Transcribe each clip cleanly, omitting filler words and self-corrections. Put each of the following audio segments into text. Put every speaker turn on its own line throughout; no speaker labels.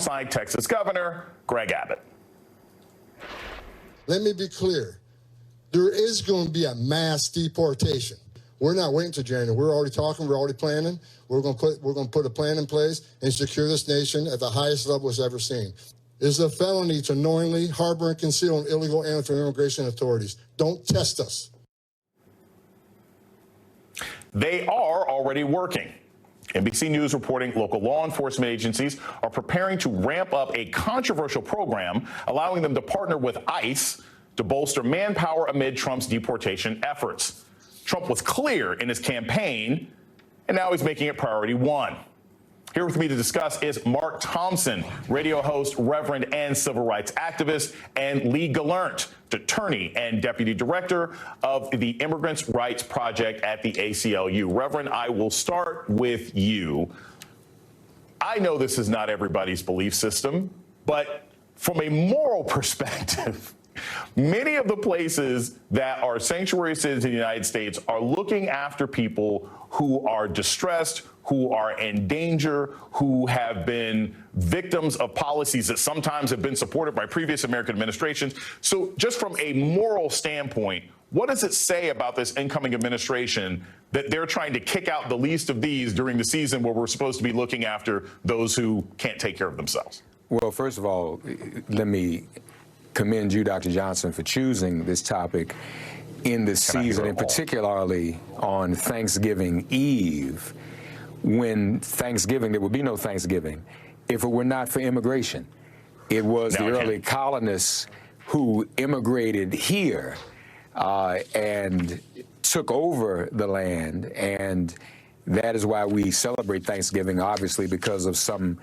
alongside Texas Governor Greg Abbott.
Let me be clear. There is going to be a mass deportation. We're not waiting until January. We're already talking. We're already planning. We're going to put a plan in place and secure this nation at the highest level it's ever seen. It is a felony to knowingly harbor and conceal an illegal alien from immigration authorities. Don't test us.
They are already working. NBC News reporting local law enforcement agencies are preparing to ramp up a controversial program allowing them to partner with ICE to bolster manpower amid Trump's deportation efforts. Trump was clear in his campaign, and now he's making it priority one. Here with me to discuss is Mark Thompson, radio host, reverend, and civil rights activist, and Lee Gallant, attorney and deputy director of the Immigrants' Rights Project at the ACLU. Reverend, I will start with you. I know this is not everybody's belief system, but from a moral perspective, many of the places that are sanctuary cities in the United States are looking after people who are distressed, who are in danger, who have been victims of policies that sometimes have been supported by previous American administrations. So just from a moral standpoint, what does it say about this incoming administration that they're trying to kick out the least of these during the season where we're supposed to be looking after those who can't take care of themselves?
Well, first of all, let me commend you, Dr. Johnson, for choosing this topic in this season, and particularly on Thanksgiving Eve, when Thanksgiving, there would be no Thanksgiving if it were not for immigration. It was the early colonists who immigrated here and took over the land, and that is why we celebrate Thanksgiving, obviously, because of some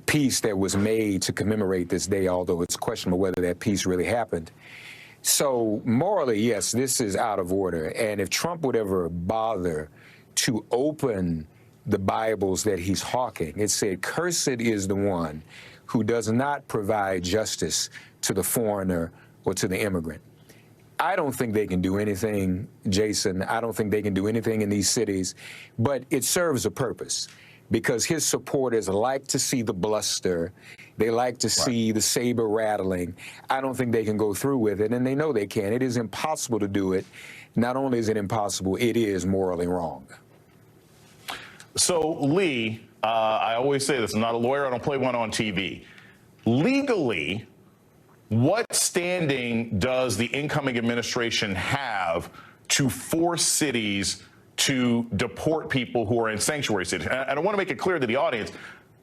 peace that was made to commemorate this day, although it's questionable whether that peace really happened. So morally, yes, this is out of order. And if Trump would ever bother to open the Bibles that he's hawking, it said, "Cursed is the one who does not provide justice to the foreigner or to the immigrant." I don't think they can do anything, Jason. I don't think they can do anything in these cities, but it serves a purpose, because his supporters like to see the bluster. They like to see the saber rattling. I don't think they can go through with it, and they know they can. It is impossible to do it. Not only is it impossible, it is morally wrong.
So, Lee, I always say this, I'm not a lawyer, I don't play one on TV. Legally, what standing does the incoming administration have to force cities to deport people who are in sanctuary cities? And I want to make it clear to the audience,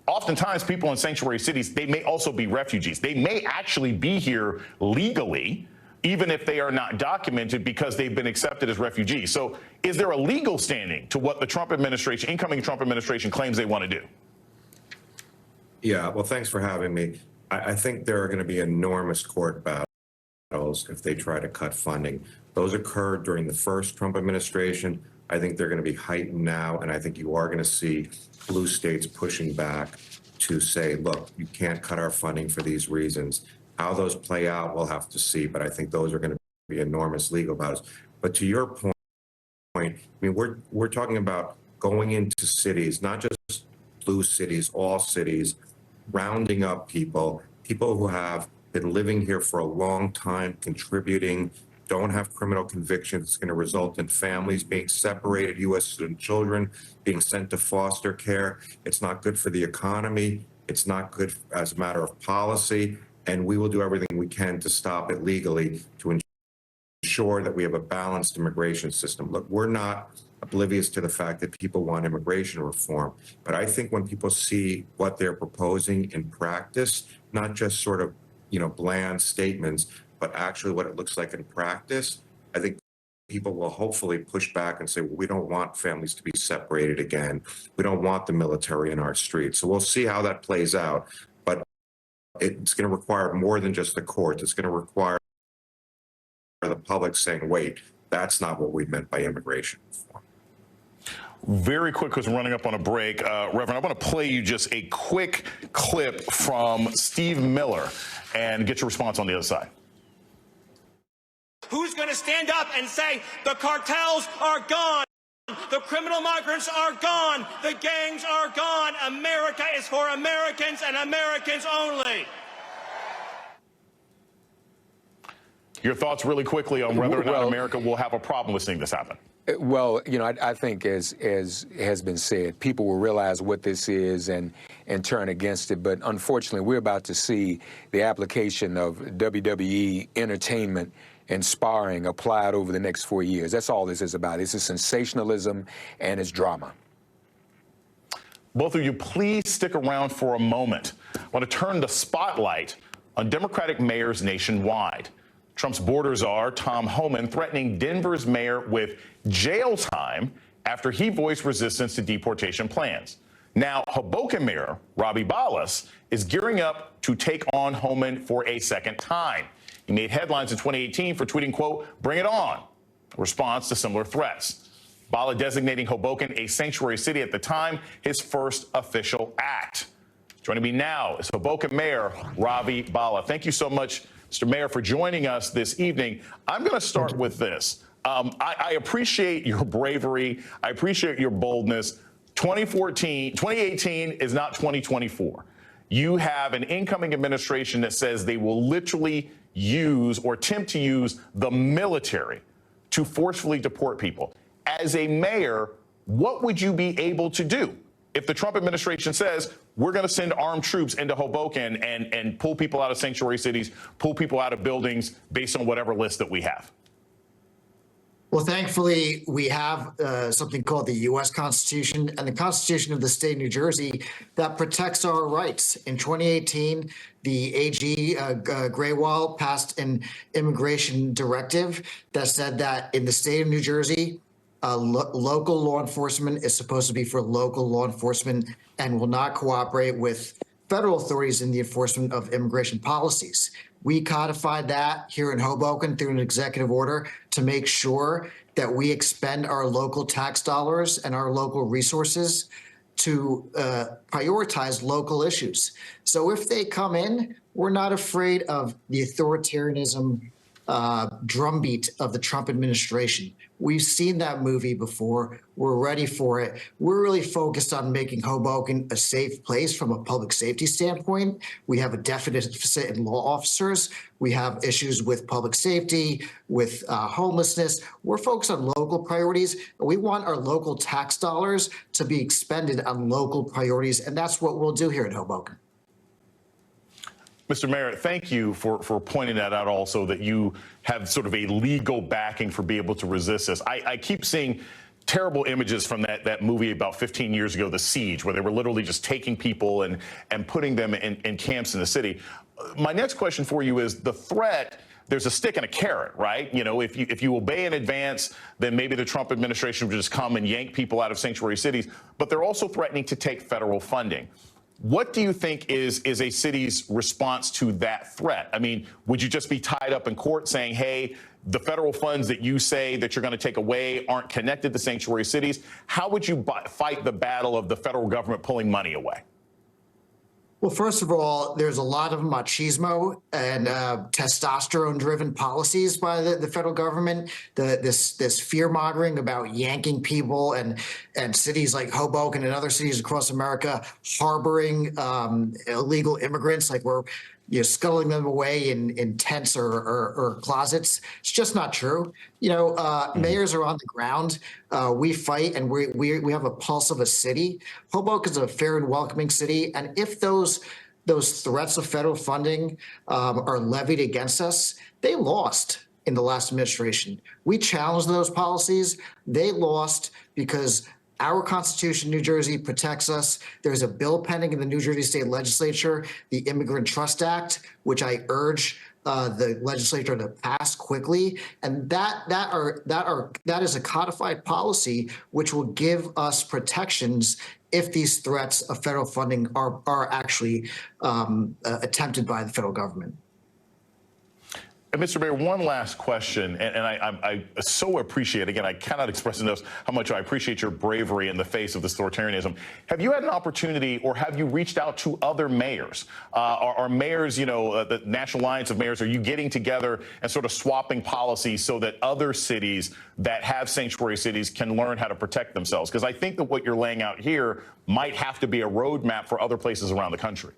oftentimes people in sanctuary cities, they may also be refugees. They may actually be here legally, even if they are not documented, because they've been accepted as refugees. So is there a legal standing to what the Trump administration, incoming Trump administration, claims they want to do?
Yeah, well, thanks for having me. I think there are going to be enormous court battles if they try to cut funding. Those occurred during the first Trump administration. I think they're going to be heightened now, and I think you are going to see blue states pushing back to say, look, you can't cut our funding for these reasons. How those play out, we'll have to see, but I think those are going to be enormous legal battles. But to your point, I mean, we're talking about going into cities, not just blue cities, all cities, rounding up people who have been living here for a long time, contributing, don't have criminal convictions. It's going to result in families being separated, U.S. citizen children being sent to foster care. It's not good for the economy. It's not good as a matter of policy. And we will do everything we can to stop it legally, to ensure that we have a balanced immigration system. Look, we're not oblivious to the fact that people want immigration reform. But I think when people see what they're proposing in practice, not just sort of, bland statements, but actually what it looks like in practice, I think people will hopefully push back and say, well, we don't want families to be separated again. We don't want the military in our streets. So we'll see how that plays out. But it's going to require more than just the courts. It's going to require the public saying, wait, that's not what we meant by immigration reform.
Very quick, because we're running up on a break. Reverend, I want to play you just a quick clip from Steve Miller and get your response on the other side.
Who's going to stand up and say the cartels are gone? The criminal migrants are gone. The gangs are gone. America is for Americans and Americans only.
Your thoughts really quickly on whether or not America will have a problem with seeing this happen.
Well, I think as has been said, people will realize what this is and turn against it. But unfortunately, we're about to see the application of WWE entertainment and sparring applied over the next 4 years. That's all this is about. It's sensationalism and it's drama.
Both of you, please stick around for a moment. I want to turn the spotlight on Democratic mayors nationwide. Trump's border czar, Tom Homan, threatening Denver's mayor with jail time after he voiced resistance to deportation plans. Now, Hoboken Mayor Robbie Ballas is gearing up to take on Homan for a second time. He made headlines in 2018 for tweeting, quote, "Bring it on," a response to similar threats. Balla designating Hoboken a sanctuary city at the time, his first official act. Joining me now is Hoboken Mayor Robbie Balla. Thank you so much, Mr. Mayor, for joining us this evening. I'm going to start with this. I appreciate your bravery. I appreciate your boldness. 2018 is not 2024. You have an incoming administration that says they will literally use or attempt to use the military to forcefully deport people. As a mayor, what would you be able to do if the Trump administration says we're going to send armed troops into Hoboken and pull people out of sanctuary cities, pull people out of buildings based on whatever list that we have?
Well, thankfully, we have something called the U.S. Constitution and the Constitution of the state of New Jersey that protects our rights. In 2018, the AG Graywall passed an immigration directive that said that in the state of New Jersey, local law enforcement is supposed to be for local law enforcement and will not cooperate with federal authorities in the enforcement of immigration policies. We codified that here in Hoboken through an executive order to make sure that we expend our local tax dollars and our local resources to prioritize local issues. So if they come in, we're not afraid of the authoritarianism drumbeat of the Trump administration. We've seen that movie before. We're ready for it. We're really focused on making Hoboken a safe place from a public safety standpoint. We have a deficit in law officers. We have issues with public safety, with homelessness. We're focused on local priorities. We want our local tax dollars to be expended on local priorities, and that's what we'll do here in Hoboken.
Mr. Mayor, thank you for pointing that out also, that you have sort of a legal backing for being able to resist this. I keep seeing terrible images from that movie about 15 years ago, The Siege, where they were literally just taking people and putting them in camps in the city. My next question for you is the threat. There's a stick and a carrot, right? You know, if you obey in advance, then maybe the Trump administration would just come and yank people out of sanctuary cities. But they're also threatening to take federal funding. What do you think is a city's response to that threat? I mean, would you just be tied up in court saying, hey, the federal funds that you say that you're going to take away aren't connected to sanctuary cities? How would you fight the battle of the federal government pulling money away?
Well, first of all, there's a lot of machismo and testosterone-driven policies by the federal government. This fear-mongering about yanking people and cities like Hoboken and other cities across America harboring illegal immigrants, like we're scuttling them away in tents or closets. It's just not true. Mayors are on the ground. We fight, and we have a pulse of a city. Hoboken is a fair and welcoming city, and if those threats of federal funding are levied against us, they lost in the last administration. We challenged those policies. They lost because our Constitution, New Jersey, protects us. There's a bill pending in the New Jersey State Legislature, the Immigrant Trust Act, which I urge the legislature to pass quickly. And that is a codified policy which will give us protections if these threats of federal funding are actually attempted by the federal government.
Mr. Mayor, one last question, and I so appreciate, again, I cannot express enough how much I appreciate your bravery in the face of this authoritarianism. Have you had an opportunity, or have you reached out to other mayors? Are mayors, the National Alliance of Mayors, are you getting together and sort of swapping policies so that other cities that have sanctuary cities can learn how to protect themselves? Because I think that what you're laying out here might have to be a roadmap for other places around the country.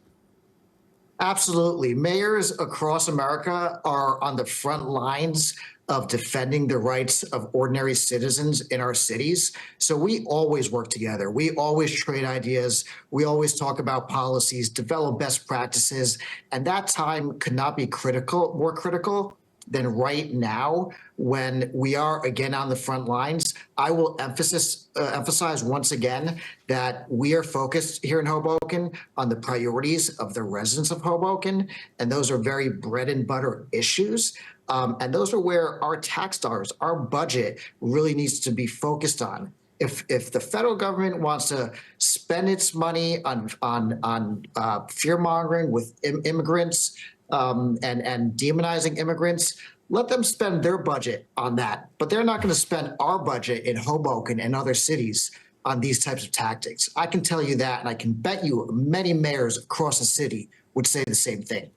Absolutely. Mayors across America are on the front lines of defending the rights of ordinary citizens in our cities. So we always work together. We always trade ideas. We always talk about policies, develop best practices. And that time could not be more critical than right now when we are again on the front lines. I will emphasize once again that we are focused here in Hoboken on the priorities of the residents of Hoboken, and those are very bread and butter issues. And those are where our tax dollars, our budget really needs to be focused on. If the federal government wants to spend its money on fear mongering with immigrants, and demonizing immigrants, let them spend their budget on that. But they're not going to spend our budget in Hoboken and other cities on these types of tactics. I can tell you that, and I can bet you many mayors across the city would say the same thing.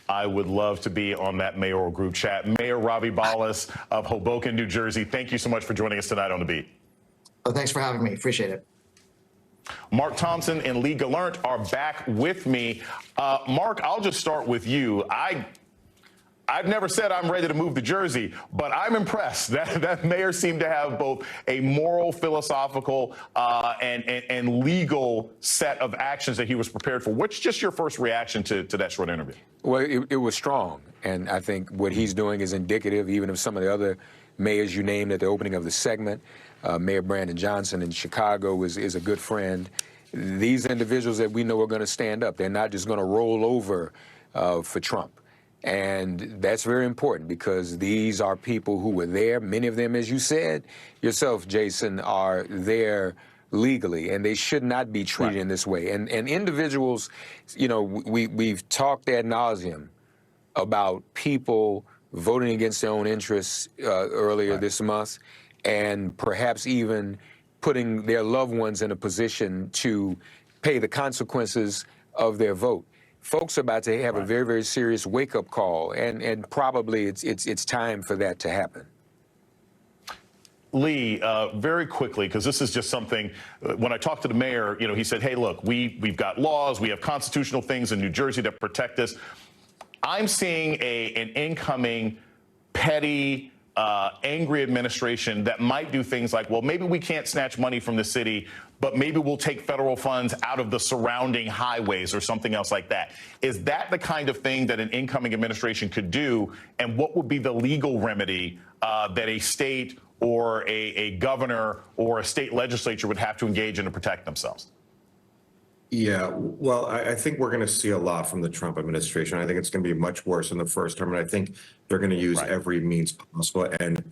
I would love to be on that mayoral group chat. Mayor Ravi Ballas of Hoboken, New Jersey, thank you so much for joining us tonight on The Beat.
Oh, thanks for having me. Appreciate it.
Mark Thompson and Lee Gallant are back with me. Mark, I'll just start with you. I've never said I'm ready to move to Jersey, but I'm impressed that mayor seemed to have both a moral, philosophical, and legal set of actions that he was prepared for. What's just your first reaction to that short interview?
Well, it was strong, and I think what he's doing is indicative even of some of the other mayors you named at the opening of the segment. Mayor Brandon Johnson in Chicago is a good friend. These individuals that we know are going to stand up. They're not just going to roll over for Trump. And that's very important because these are people who were there. Many of them, as you said yourself, Jason, are there legally, and they should not be treated in this way. And individuals, we've talked ad nauseum about people voting against their own interests earlier this month, and perhaps even putting their loved ones in a position to pay the consequences of their vote. Folks are about to have a very, very serious wake-up call, and probably it's time for that to happen.
Lee, very quickly, because this is just something, when I talked to the mayor, he said, hey, look, we've got laws, we have constitutional things in New Jersey that protect us. I'm seeing an incoming petty, angry administration that might do things like, well, maybe we can't snatch money from the city, but maybe we'll take federal funds out of the surrounding highways or something else like that. Is that the kind of thing that an incoming administration could do? And what would be the legal remedy that a state or a governor or a state legislature would have to engage in to protect themselves?
Yeah, well, I think we're going to see a lot from the Trump administration. I think it's going to be much worse in the first term, and I think they're going to use every means possible. And,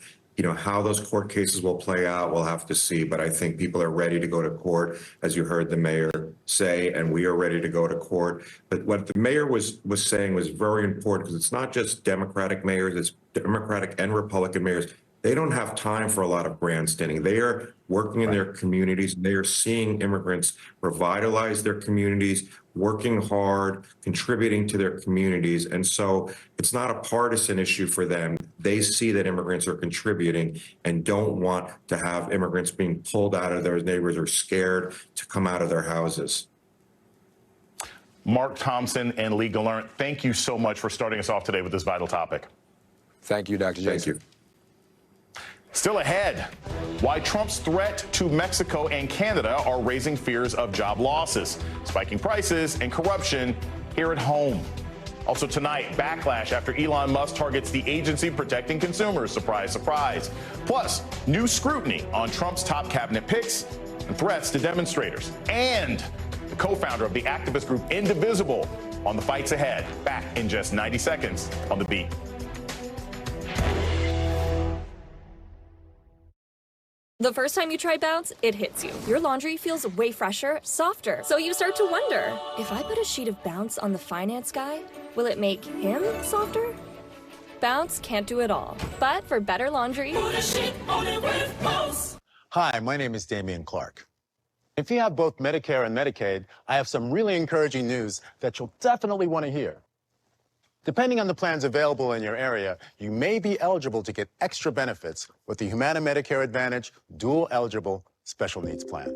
how those court cases will play out, we'll have to see. But I think people are ready to go to court, as you heard the mayor say, and we are ready to go to court. But what the mayor was saying was very important, because it's not just Democratic mayors, it's Democratic and Republican mayors. They don't have time for a lot of grandstanding. They are working in their communities. They are seeing immigrants revitalize their communities, working hard, contributing to their communities. And so it's not a partisan issue for them. They see that immigrants are contributing and don't want to have immigrants being pulled out of their neighborhoods or scared to come out of their houses.
Mark Thompson and Lee Gallant, thank you so much for starting us off today with this vital topic.
Thank you, Dr. Jason.
Thank you.
Still ahead, why Trump's threat to Mexico and Canada are raising fears of job losses, spiking prices, and corruption here at home. Also tonight, backlash after Elon Musk targets the agency protecting consumers. Surprise, surprise. Plus, new scrutiny on Trump's top cabinet picks and threats to demonstrators. And the co-founder of the activist group Indivisible on the fights ahead. Back in just 90 seconds on The Beat.
The first time you try Bounce, it hits you. Your laundry feels way fresher, softer. So you start to wonder, if I put a sheet of Bounce on the finance guy, will it make him softer? bounce can't do it all. But for better laundry,
Hi, my name is Damian Clark. If you have both Medicare and Medicaid, I have some really encouraging news that you'll definitely want to hear. Depending on the plans available in your area, you may be eligible to get extra benefits with the Humana Medicare Advantage Dual Eligible Special Needs Plan.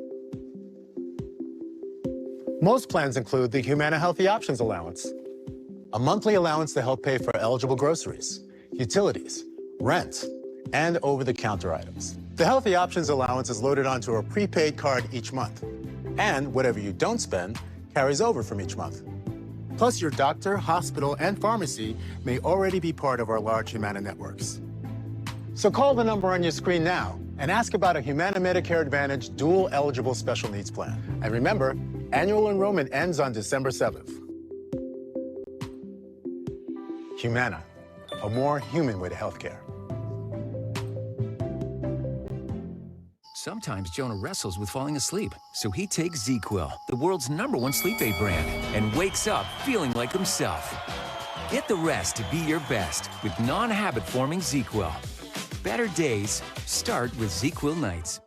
Most plans include the Humana Healthy Options Allowance, a monthly allowance to help pay for eligible groceries, utilities, rent, and over-the-counter items. The Healthy Options Allowance is loaded onto a prepaid card each month, and whatever you don't spend carries over from each month. Plus, your doctor, hospital, and pharmacy may already be part of our large Humana networks. So call the number on your screen now and ask about a Humana Medicare Advantage Dual Eligible Special Needs Plan. And remember, annual enrollment ends on December 7th. Humana, a more human way to healthcare.
Sometimes Jonah wrestles with falling asleep, so he takes ZzzQuil, the world's #1 sleep aid brand, and wakes up feeling like himself. Get the rest to be your best with non-habit-forming ZzzQuil. Better days start with ZzzQuil nights.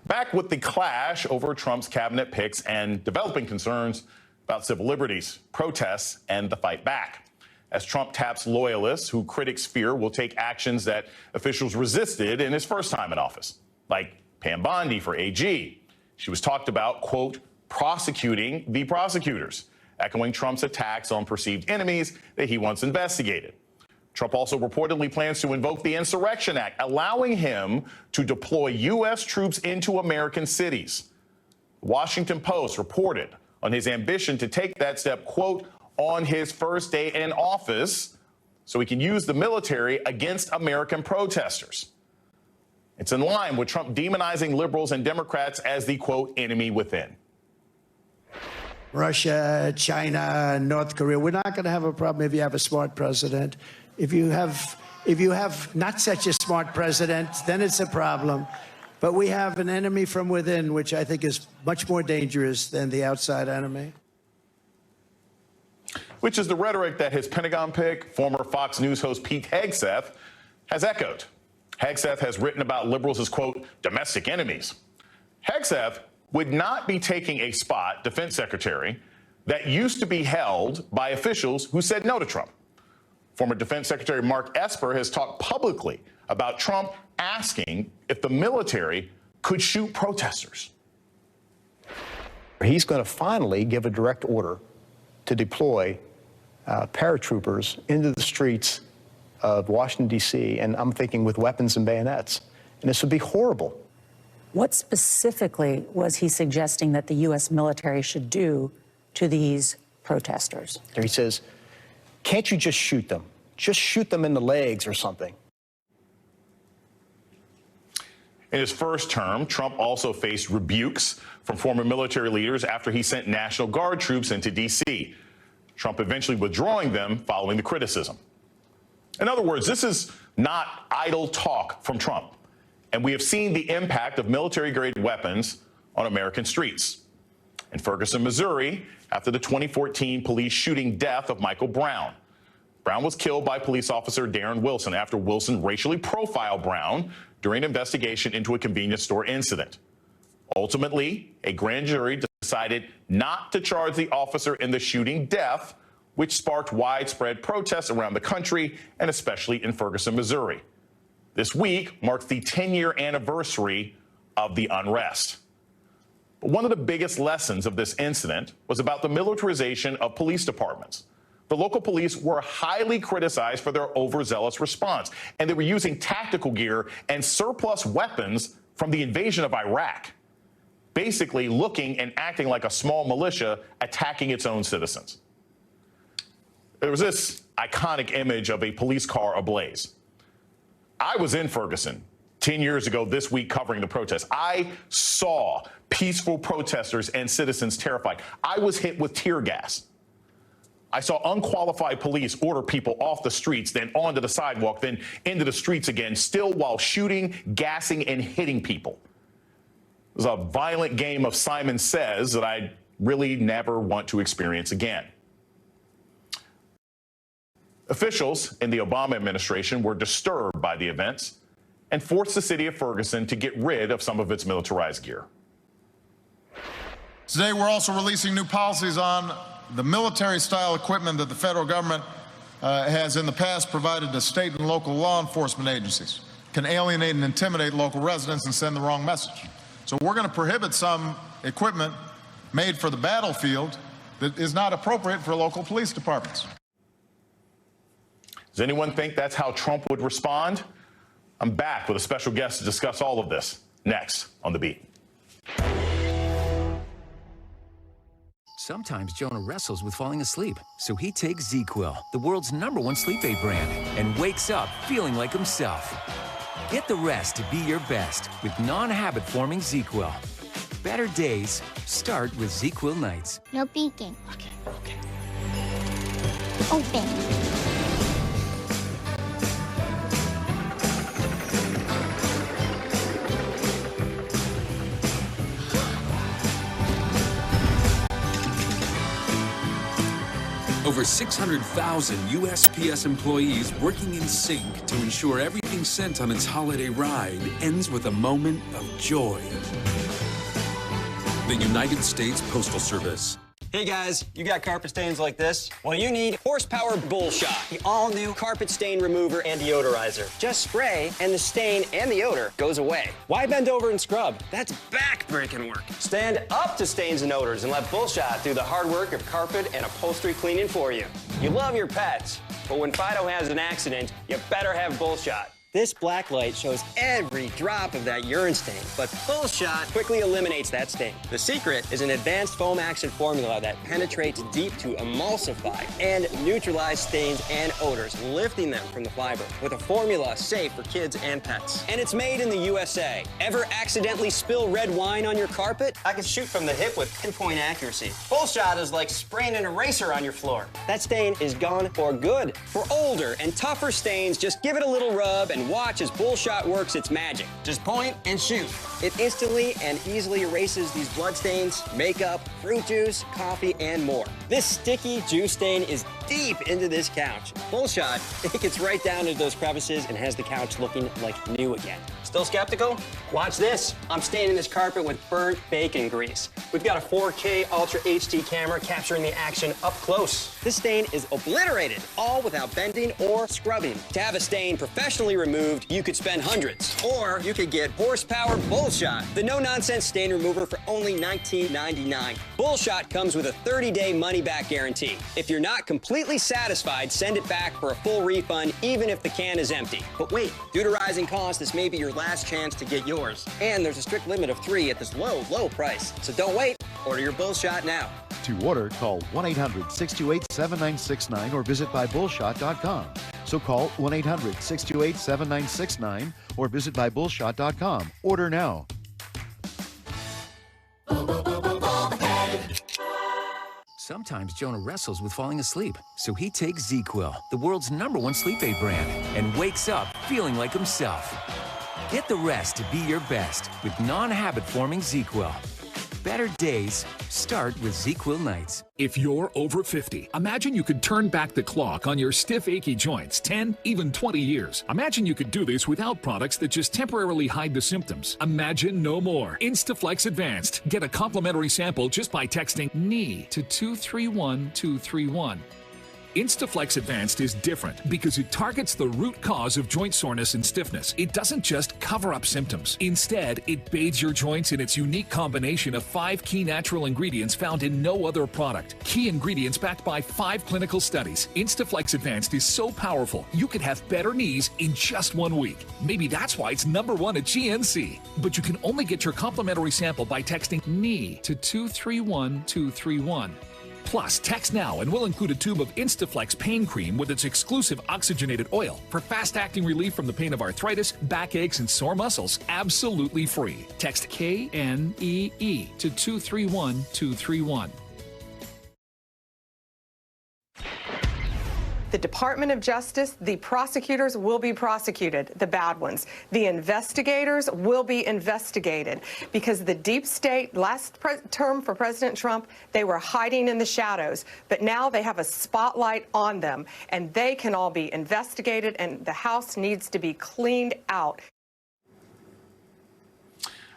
Back with the clash over Trump's cabinet picks and developing concerns about civil liberties, protests, and the fight back. As Trump taps loyalists who critics fear will take actions that officials resisted in his first time in office, like Pam Bondi for AG. She was talked about, quote, prosecuting the prosecutors, echoing Trump's attacks on perceived enemies that he once investigated. Trump also reportedly plans to invoke the Insurrection Act, allowing him to deploy U.S. troops into American cities. The Washington Post reported on his ambition to take that step, quote, on his first day in office so he can use the military against American protesters. It's in line with Trump demonizing liberals and Democrats as the, quote, enemy within.
Russia, China, North Korea. We're not going to have a problem if you have a smart president. If you have not such a smart president, then it's a problem. But we have an enemy from within, which I think is much more dangerous than the outside enemy.
Which is the rhetoric that his Pentagon pick, former Fox News host Pete Hegseth, has echoed. Hegseth has written about liberals as, quote, domestic enemies. Hegseth would not be taking a spot, defense secretary, that used to be held by officials who said no to Trump. Former Defense Secretary Mark Esper has talked publicly about Trump asking if the military could shoot protesters.
He's going to finally give a direct order to deploy paratroopers into the streets of Washington, D.C., and I'm thinking with weapons and bayonets. And this would be horrible.
What specifically was he suggesting that the U.S. military should do to these protesters?
He says, can't you just shoot them? Just shoot them in the legs or something.
In his first term, Trump also faced rebukes from former military leaders after he sent National Guard troops into D.C., Trump eventually withdrawing them following the criticism. In other words, this is not idle talk from Trump, and we have seen the impact of military-grade weapons on American streets. In Ferguson, Missouri, after the 2014 police shooting death of Michael Brown. Brown was killed by police officer Darren Wilson after Wilson racially profiled Brown during an investigation into a convenience store incident. Ultimately, a grand jury decided not to charge the officer in the shooting death, which sparked widespread protests around the country and especially in Ferguson, Missouri. This week marks the 10-year anniversary of the unrest. But one of the biggest lessons of this incident was about the militarization of police departments. The local police were highly criticized for their overzealous response, and they were using tactical gear and surplus weapons from the invasion of Iraq, basically looking and acting like a small militia attacking its own citizens. There was this iconic image of a police car ablaze. I was in Ferguson 10 years ago this week covering the protests. I saw peaceful protesters and citizens terrified. I was hit with tear gas. I saw unqualified police order people off the streets, then onto the sidewalk, then into the streets again, still while shooting, gassing, and hitting people. It was a violent game of Simon Says that I really never want to experience again. Officials in the Obama administration were disturbed by the events and forced the city of Ferguson to get rid of some of its militarized gear.
Today, we're also releasing new policies on the military-style equipment that the federal government has in the past provided to state and local law enforcement agencies. Can alienate and intimidate local residents and send the wrong message. So we're going to prohibit some equipment made for the battlefield that is not appropriate for local police departments.
Does anyone think that's how Trump would respond? I'm back with a special guest to discuss all of this next on The Beat.
Sometimes Jonah wrestles with falling asleep, so he takes ZzzQuil, the world's #1 sleep aid brand, and wakes up feeling like himself. Get the rest to be your best with non-habit forming ZzzQuil. Better days start with ZzzQuil nights.
No peeking. Okay. Open.
Over 600,000 USPS employees working in sync to ensure everything sent on its holiday ride ends with a moment of joy. The United States Postal Service.
Hey guys, you got carpet stains like this? Well, you need Horsepower Bullshot, the all-new carpet stain remover and deodorizer. Just spray, and the stain and the odor goes away. Why bend over and scrub? That's back-breaking work. Stand up to stains and odors and let Bullshot do the hard work of carpet and upholstery cleaning for you. You love your pets, but when Fido has an accident, you better have Bullshot. This black light shows every drop of that urine stain, but Bullshot quickly eliminates that stain. The secret is an advanced foam action formula that penetrates deep to emulsify and neutralize stains and odors, lifting them from the fiber with a formula safe for kids and pets. And it's made in the USA. Ever accidentally spill red wine on your carpet? I can shoot from the hip with pinpoint accuracy. Bullshot is like spraying an eraser on your floor. That stain is gone for good. For older and tougher stains, just give it a little rub and watch as Bullshot works its magic. Just point and shoot. It instantly and easily erases these blood stains, makeup, fruit juice, coffee, and more. This sticky juice stain is deep into this couch. Bullshot, it gets right down into those crevices and has the couch looking like new again. Still skeptical? Watch this. I'm staining this carpet with burnt bacon grease. We've got a 4K Ultra HD camera capturing the action up close. This stain is obliterated, all without bending or scrubbing. To have a stain professionally removed, you could spend hundreds. Or you could get Horsepower Bullshot, the no-nonsense stain remover for only $19.99. Bullshot comes with a 30-day money-back guarantee. If you're not completely satisfied, send it back for a full refund, even if the can is empty. But wait, due to rising costs, this may be your last chance to get yours. And there's a strict limit of 3 at this low, low price. So don't wait. Order your Bullshot now.
To order, call 1-800-628-7969 or visit bybullshot.com. So call 1-800-628-7969 or visit bybullshot.com. Order now.
Sometimes Jonah wrestles with falling asleep, so he takes ZzzQuil, the world's #1 sleep aid brand, and wakes up feeling like himself. Get the rest to be your best with non-habit forming ZzzQuil. Better days start with ZzzQuil nights.
If you're over 50, imagine you could turn back the clock on your stiff, achy joints 10, even 20 years. Imagine you could do this without products that just temporarily hide the symptoms. Imagine no more. Instaflex Advanced. Get a complimentary sample just by texting knee to 231231. Instaflex Advanced is different because it targets the root cause of joint soreness and stiffness. It doesn't just cover up symptoms. Instead, it bathes your joints in its unique combination of 5 key natural ingredients found in no other product. Key ingredients backed by 5 clinical studies. Instaflex Advanced is so powerful, you could have better knees in just 1 week. Maybe that's why it's #1 at GNC. But you can only get your complimentary sample by texting knee to 231231. Plus, text now and we'll include a tube of Instaflex pain cream with its exclusive oxygenated oil for fast-acting relief from the pain of arthritis, backaches, and sore muscles, absolutely free. Text KNEE to 231231.
The Department of Justice, the prosecutors will be prosecuted, the bad ones. The investigators will be investigated, because the deep state, last term for President Trump, they were hiding in the shadows. But now they have a spotlight on them, and they can all be investigated, and the House needs to be cleaned out.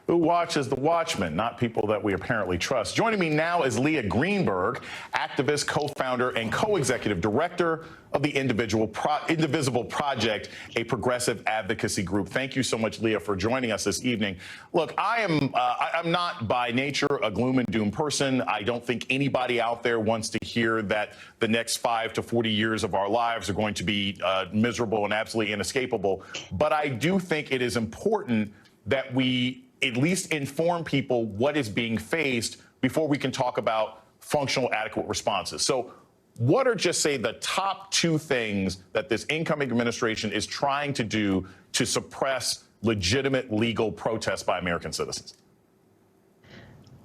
Who watches the Watchmen, not people that we apparently trust. Joining me now is Leah Greenberg, activist, co-founder, and co-executive director of the Indivisible Project, a progressive advocacy group. Thank you so much, Leah, for joining us this evening. Look, I'm not by nature a gloom and doom person. I don't think anybody out there wants to hear that the next 5 to 40 years of our lives are going to be miserable and absolutely inescapable. But I do think it is important that we at least inform people what is being faced before we can talk about functional, adequate responses. So what are just, say, the top 2 things that this incoming administration is trying to do to suppress legitimate legal protests by American citizens?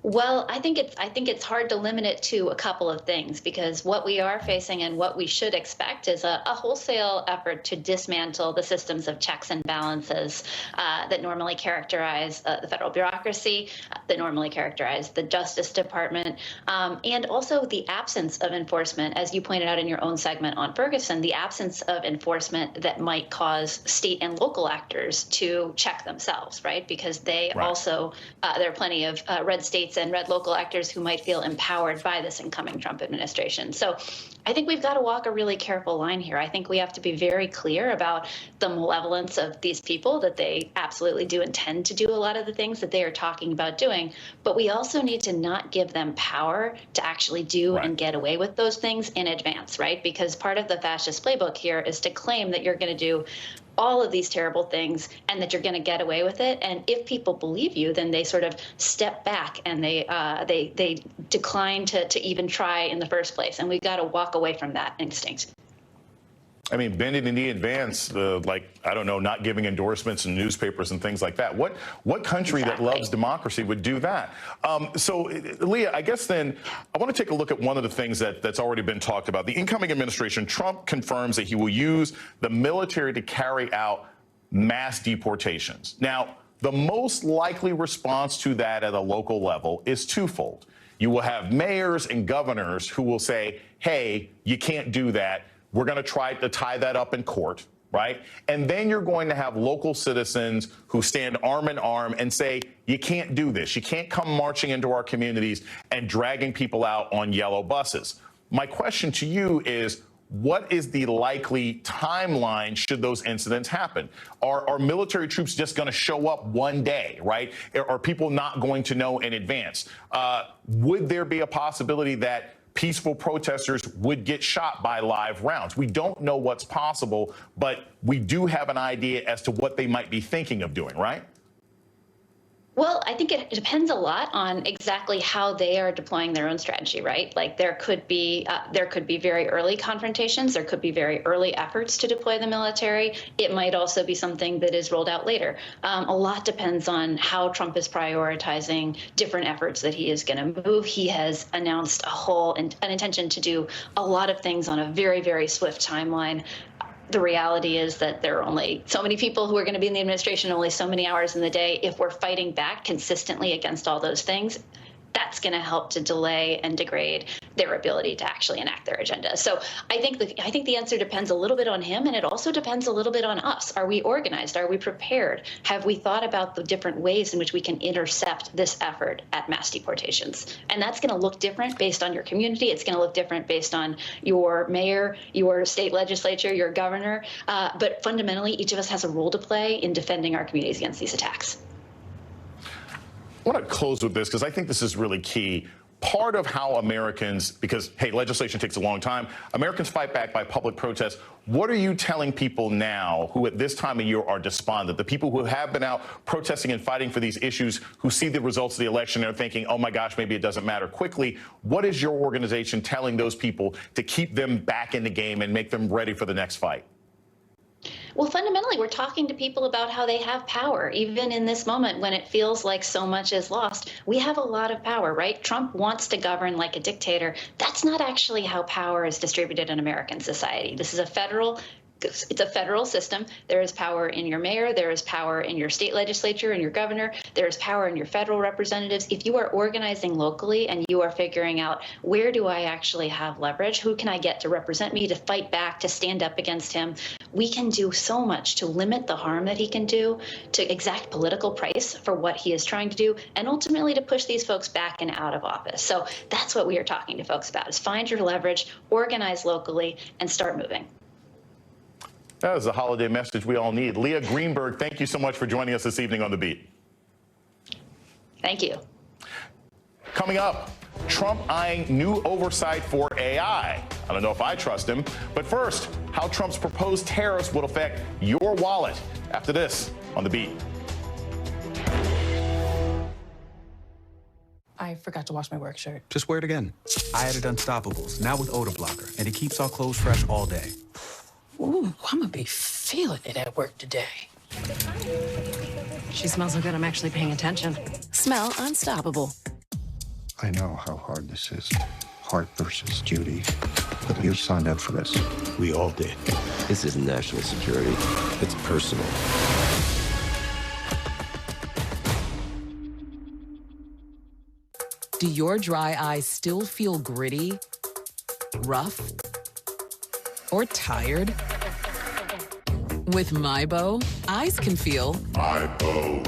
Well, I think it's hard to limit it to a couple of things, because what we are facing and what we should expect is a wholesale effort to dismantle the systems of checks and balances that normally characterize the federal bureaucracy, that normally characterize the Justice Department, and also the absence of enforcement, as you pointed out in your own segment on Ferguson, the absence of enforcement that might cause state and local actors to check themselves, right? Because they also, there are plenty of red states and red local actors who might feel empowered by this incoming Trump administration. So I think we've got to walk a really careful line here. I think we have to be very clear about the malevolence of these people, that they absolutely do intend to do a lot of the things that they are talking about doing. But we also need to not give them power to actually do and get away with those things in advance, right? Because part of the fascist playbook here is to claim that you're going to do all of these terrible things and that you're going to get away with it. And if people believe you, then they sort of step back and they decline to even try in the first place. And we've got to walk away from that instinct.
I mean, bending the knee in advance, like, I don't know, not giving endorsements in newspapers and things like that. What country that loves democracy would do that? So, Leah, I guess then I want to take a look at one of the things that's already been talked about. The incoming administration, Trump confirms that he will use the military to carry out mass deportations. Now, the most likely response to that at a local level is twofold. You will have mayors and governors who will say, hey, you can't do that. We're going to try to tie that up in court, right? And then you're going to have local citizens who stand arm in arm and say, you can't do this. You can't come marching into our communities and dragging people out on yellow buses. My question to you is, what is the likely timeline should those incidents happen? Are military troops just going to show up one day, right? Are people not going to know in advance? Would there be a possibility that peaceful protesters would get shot by live rounds? We don't know what's possible, but we do have an idea as to what they might be thinking of doing, right?
Well, I think it depends a lot on exactly how they are deploying their own strategy, right? Like there could be very early confrontations. There could be very early efforts to deploy the military. It might also be something that is rolled out later. A lot depends on how Trump is prioritizing different efforts that he is going to move. He has announced an intention to do a lot of things on a very, very swift timeline. The reality is that there are only so many people who are going to be in the administration, only so many hours in the day. If we're fighting back consistently against all those things, that's going to help to delay and degrade their ability to actually enact their agenda. So I think the answer depends a little bit on him, and it also depends a little bit on us. Are we organized? Are we prepared? Have we thought about the different ways in which we can intercept this effort at mass deportations? And that's going to look different based on your community. It's going to look different based on your mayor, your state legislature, your governor. But fundamentally, each of us has a role to play in defending our communities against these attacks.
I want to close with this because I think this is really key. Part of how Americans, because, hey, legislation takes a long time, Americans fight back by public protest. What are you telling people now who at this time of year are despondent, the people who have been out protesting and fighting for these issues, who see the results of the election and are thinking, oh, my gosh, maybe it doesn't matter quickly? What is your organization telling those people to keep them back in the game and make them ready for the next fight?
Well, fundamentally, we're talking to people about how they have power. Even in this moment when it feels like so much is lost, we have a lot of power, right? Trump wants to govern like a dictator. That's not actually how power is distributed in American society. This is it's a federal system. There is power in your mayor. There is power in your state legislature and your governor. There is power in your federal representatives. If you are organizing locally and you are figuring out, where do I actually have leverage? Who can I get to represent me, to fight back, to stand up against him? We can do so much to limit the harm that he can do, to exact political price for what he is trying to do, and ultimately to push these folks back and out of office. So that's what we are talking to folks about, is find your leverage, organize locally, and start moving.
That is a holiday message we all need. Leah Greenberg, thank you so much for joining us this evening on The Beat.
Thank you.
Coming up, Trump eyeing new oversight for AI. I don't know if I trust him, but first, how Trump's proposed tariffs will affect your wallet. After this on The Beat.
I forgot to wash my work shirt.
Just wear it again. I added Unstoppables, now with odor blocker, and it keeps our clothes fresh all day.
Ooh, I'm gonna be feeling it at work today.
She smells so good, I'm actually paying attention. Smell unstoppable.
I know how hard this is. Heart versus duty. But you signed up for this. We all did.
This is national security. It's personal.
Do your dry eyes still feel gritty, rough, or tired? With MyBo, eyes can feel MyBo.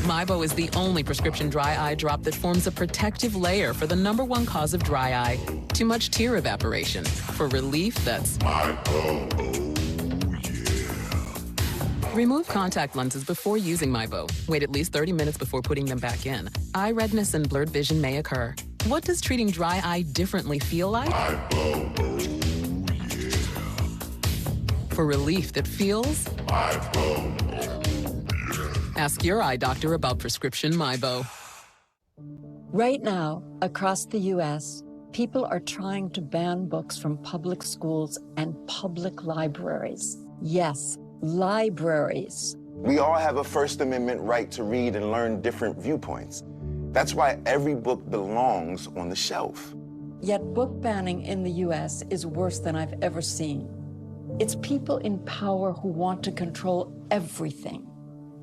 MyBo is the only prescription dry eye drop that forms a protective layer for the #1 cause of dry eye, too much tear evaporation. For relief, that's MyBo. Remove contact lenses before using MyBo. Wait at least 30 minutes before putting them back in. Eye redness and blurred vision may occur. What does treating dry eye differently feel like? MyBo. For relief that feels MyBo. Ask your eye doctor about prescription MyBo.
Right now, across the U.S., people are trying to ban books from public schools and public libraries. Yes, libraries.
We all have a First Amendment right to read and learn different viewpoints. That's why every book belongs on the shelf.
Yet book banning in the U.S. is worse than I've ever seen. It's people in power who want to control everything.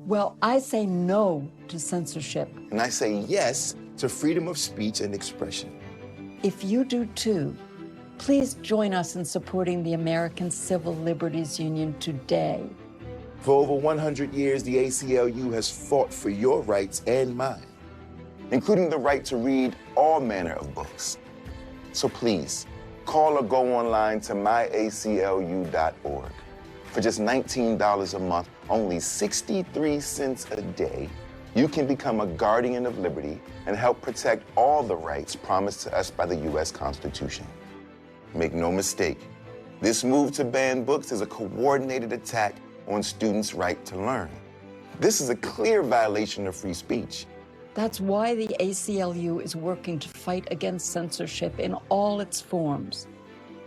Well, I say no to censorship.
And I say yes to freedom of speech and expression.
If you do too, please join us in supporting the American Civil Liberties Union today.
For over 100 years, the ACLU has fought for your rights and mine, including the right to read all manner of books. So please, call or go online to myaclu.org. For just $19 a month, only 63 cents a day, you can become a guardian of liberty and help protect all the rights promised to us by the U.S. Constitution. Make no mistake, this move to ban books is a coordinated attack on students' right to learn. This is a clear violation of free speech.
That's why the ACLU is working to fight against censorship in all its forms.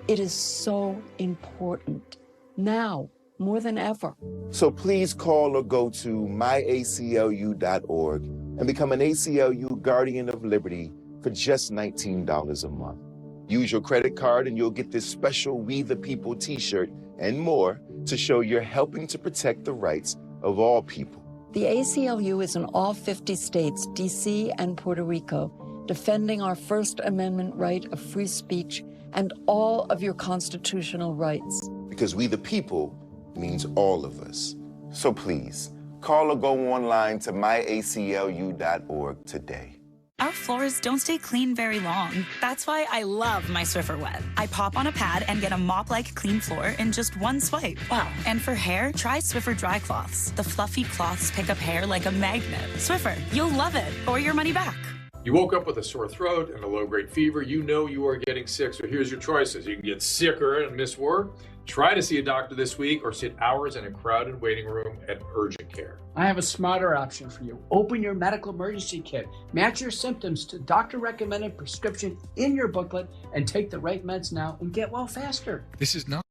It is so important, now more than ever.
So please call or go to myaclu.org and become an ACLU Guardian of Liberty for just $19 a month. Use your credit card and you'll get this special We the People t-shirt and more to show you're helping to protect the rights of all people.
The ACLU is in all 50 states, D.C. and Puerto Rico, defending our First Amendment right of free speech and all of your constitutional rights.
Because we the people means all of us. So please, call or go online to myaclu.org today.
Our floors don't stay clean very long. That's why I love my Swiffer Wet. I pop on a pad and get a mop-like clean floor in just one swipe. Wow. And for hair, try Swiffer Dry Cloths. The fluffy cloths pick up hair like a magnet. Swiffer, you'll love it, or your money back.
You woke up with a sore throat and a low-grade fever. You know you are getting sick, so here's your choices. You can get sicker and miss work. Try to see a doctor this week or sit hours in a crowded waiting room at urgent care.
I have a smarter option for you. Open your medical emergency kit. Match your symptoms to doctor-recommended prescription in your booklet and take the right meds now and get well faster.
This is not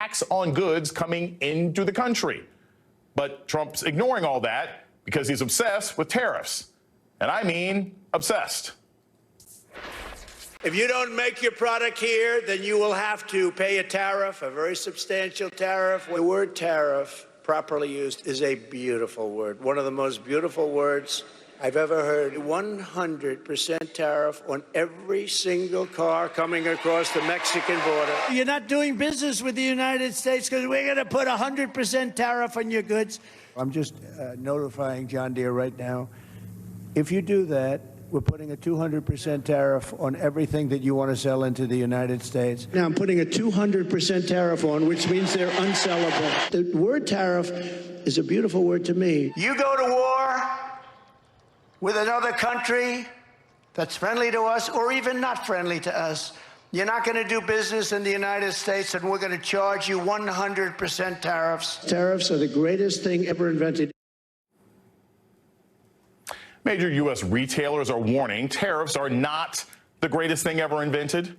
tax on goods coming into the country. But Trump's ignoring all that because he's obsessed with tariffs. And I mean obsessed.
If you don't make your product here, then you will have to pay a tariff, a very substantial tariff. The word tariff, properly used, is a beautiful word, one of the most beautiful words I've ever heard. 100% tariff on every single car coming across the Mexican border. You're not doing business with the United States because we're going to put 100% tariff on your goods. I'm just notifying John Deere right now. If you do that, we're putting a 200% tariff on everything that you want to sell into the United States. Now, I'm putting a 200% tariff on, which means they're unsellable. The word tariff is a beautiful word to me. You go to war with another country that's friendly to us or even not friendly to us, you're not going to do business in the United States, and we're going to charge you 100% tariffs. Tariffs are the greatest thing ever invented.
Major U.S. retailers are warning tariffs are not the greatest thing ever invented.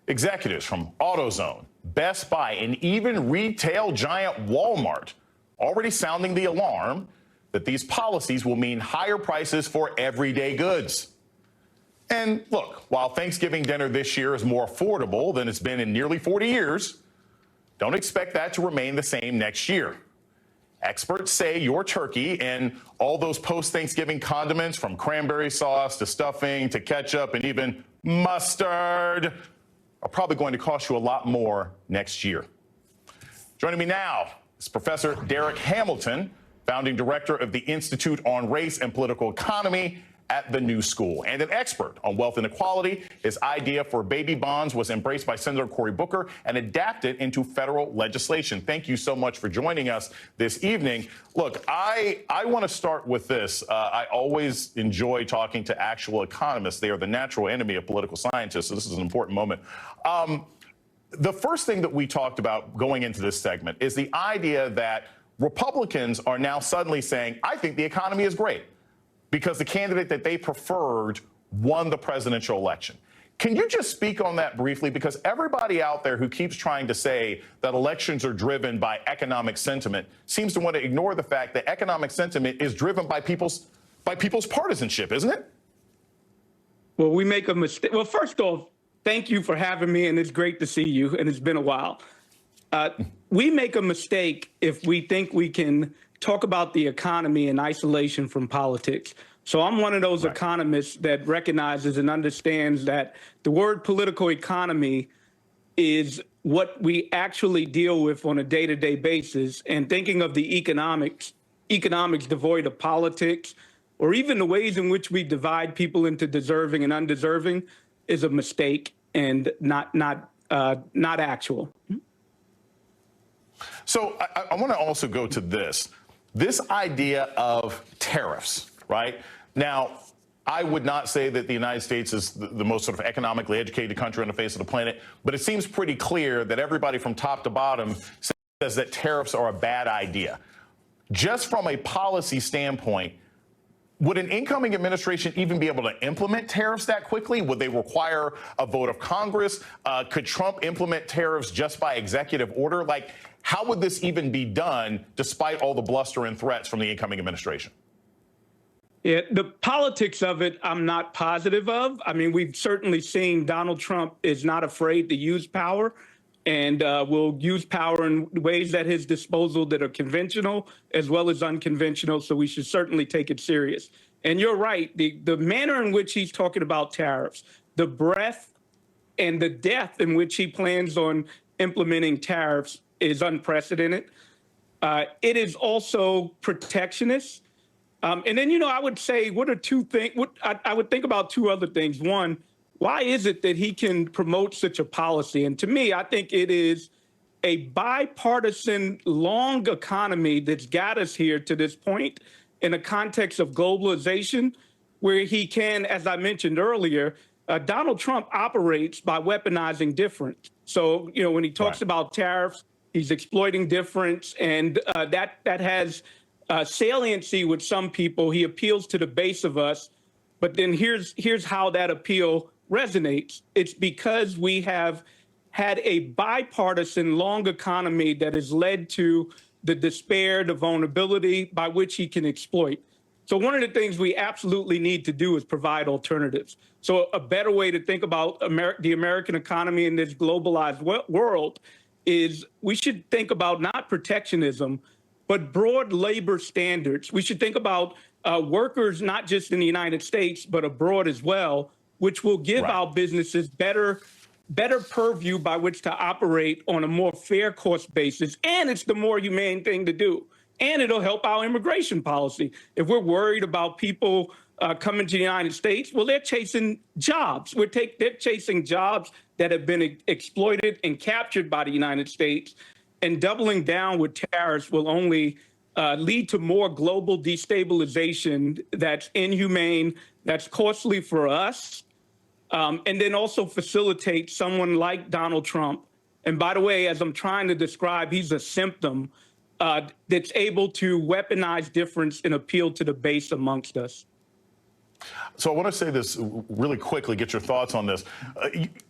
Executives from AutoZone, Best Buy, and even retail giant Walmart already sounding the alarm that these policies will mean higher prices for everyday goods. And look, while Thanksgiving dinner this year is more affordable than it's been in nearly 40 years, don't expect that to remain the same next year. Experts say your turkey and all those post-Thanksgiving condiments, from cranberry sauce to stuffing to ketchup and even mustard, are probably going to cost you a lot more next year. Joining me now is Professor Derek Hamilton, founding director of the Institute on Race and Political Economy at the New School, and an expert on wealth inequality. His idea for baby bonds was embraced by Senator Cory Booker and adapted into federal legislation. Thank you so much for joining us this evening. Look, I want to start with this. I always enjoy talking to actual economists. They are the natural enemy of political scientists, so this is an important moment. The first thing that we talked about going into this segment is the idea that Republicans are now suddenly saying, I think the economy is great, because the candidate that they preferred won the presidential election. Can you just speak on that briefly? Because everybody out there who keeps trying to say that elections are driven by economic sentiment seems to want to ignore the fact that economic sentiment is driven by people's partisanship, isn't it?
Well, we make a mistake. Well, first off, thank you for having me, and it's great to see you, and it's been a while. We make a mistake if we think we can talk about the economy in isolation from politics. So I'm one of those economists that recognizes and understands that the word political economy is what we actually deal with on a day-to-day basis, and thinking of the economics devoid of politics, or even the ways in which we divide people into deserving and undeserving, is a mistake and not actual.
So I want to also go to this idea of tariffs, right? Now, I would not say that the United States is the most sort of economically educated country on the face of the planet, but it seems pretty clear that everybody from top to bottom says that tariffs are a bad idea. Just from a policy standpoint, would an incoming administration even be able to implement tariffs that quickly? Would they require a vote of Congress? Could Trump implement tariffs just by executive order? Like, how would this even be done despite all the bluster and threats from the incoming administration?
Yeah, the politics of it, I'm not positive of. I mean, we've certainly seen Donald Trump is not afraid to use power, and will use power in ways at his disposal that are conventional as well as unconventional. So we should certainly take it serious. And you're right, the manner in which he's talking about tariffs, the breadth and the depth in which he plans on implementing tariffs is unprecedented. It is also protectionist. And then, I would say, what are two things? I would think about two other things. One, why is it that he can promote such a policy? And to me, I think it is a bipartisan, long economy that's got us here to this point in a context of globalization, where he can, as I mentioned earlier, Donald Trump operates by weaponizing difference. So, when he talks about tariffs, he's exploiting difference, and that has saliency with some people. He appeals to the base of us, but then here's how that appeal resonates. It's because we have had a bipartisan long economy that has led to the despair, the vulnerability by which he can exploit. So one of the things we absolutely need to do is provide alternatives. So a better way to think about the American economy in this globalized world is we should think about not protectionism, but broad labor standards. We should think about workers, not just in the United States, but abroad as well, which will give our businesses better purview by which to operate on a more fair cost basis. And it's the more humane thing to do. And it'll help our immigration policy. If we're worried about people coming to the United States, well, they're chasing jobs. They're chasing jobs that have been exploited and captured by the United States. And doubling down with tariffs will only lead to more global destabilization that's inhumane, that's costly for us, and then also facilitate someone like Donald Trump. And by the way, as I'm trying to describe, he's a symptom that's able to weaponize difference and appeal to the base amongst us.
So I want to say this really quickly, get your thoughts on this.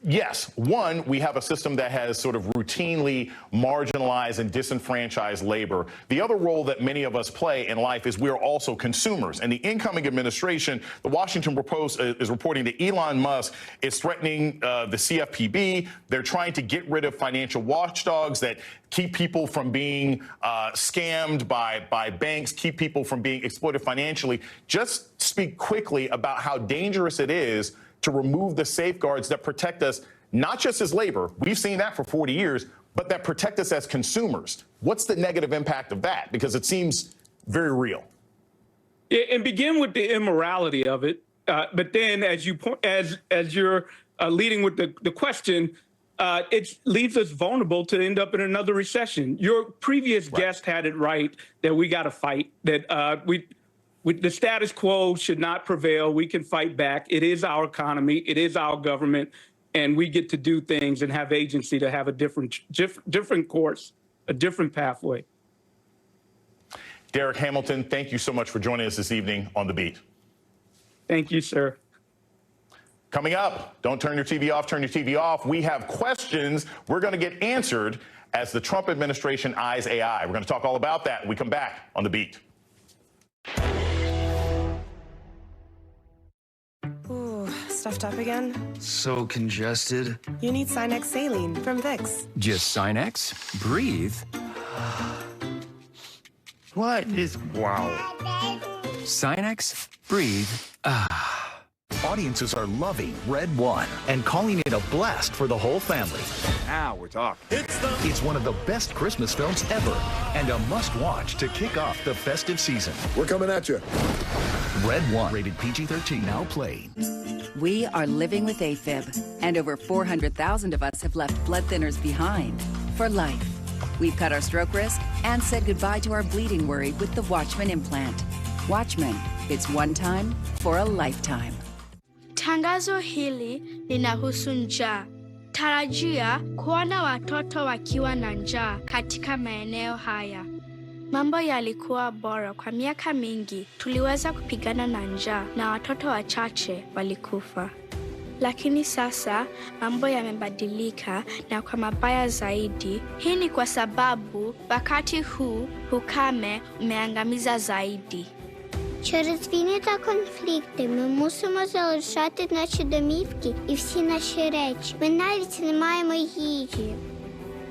Yes, one, we have a system that has sort of routinely marginalized and disenfranchised labor. The other role that many of us play in life is we're also consumers. And the incoming administration, the Washington Post is reporting that Elon Musk is threatening the CFPB. They're trying to get rid of financial watchdogs that keep people from being scammed by banks, keep people from being exploited financially. Just speak quickly about how dangerous it is to remove the safeguards that protect us, not just as labor, we've seen that for 40 years, but that protect us as consumers. What's the negative impact of that? Because it seems very real.
And begin with the immorality of it. But then as you're leading with the question, it leaves us vulnerable to end up in another recession. Your previous guest had it right that we got to fight, that the status quo should not prevail. We can fight back. It is our economy. It is our government. And we get to do things and have agency to have a different course, a different pathway.
Derek Hamilton, thank you so much for joining us this evening on The Beat.
Thank you, sir.
Coming up, don't turn your TV off, turn your TV off. We have questions we're going to get answered as the Trump administration eyes AI. We're going to talk all about that when we come back on The Beat.
Ooh, stuffed up again?
So congested.
You need Sinex Saline from Vicks.
Just Sinex, breathe.
What is... Wow.
Sinex, breathe.
Audiences are loving Red One and calling it a blast for the whole family.
Now we're talking.
It's one of the best Christmas films ever and a must-watch to kick off the festive season.
We're coming at you.
Red One, rated PG-13, now playing.
We are living with AFib, and over 400,000 of us have left blood thinners behind for life. We've cut our stroke risk and said goodbye to our bleeding worry with the Watchman implant. Watchman, it's one time for a lifetime.
Tangazo hili linahusu njaa. Tarajia kuona watoto wakiwa na njaa katika maeneo haya. Mambo yalikuwa bora kwa miaka mingi. Tuliweza kupigana na njaa na watoto wachache walikufa. Lakini sasa mambo yamebadilika na kwa mabaya zaidi. Hii ni kwa sababu wakati huu ukame umeangamiza zaidi.
Через війни та конфлікти ми мусимо залишати наші домівки і всі наші речі. Ми навіть не маємо їжі.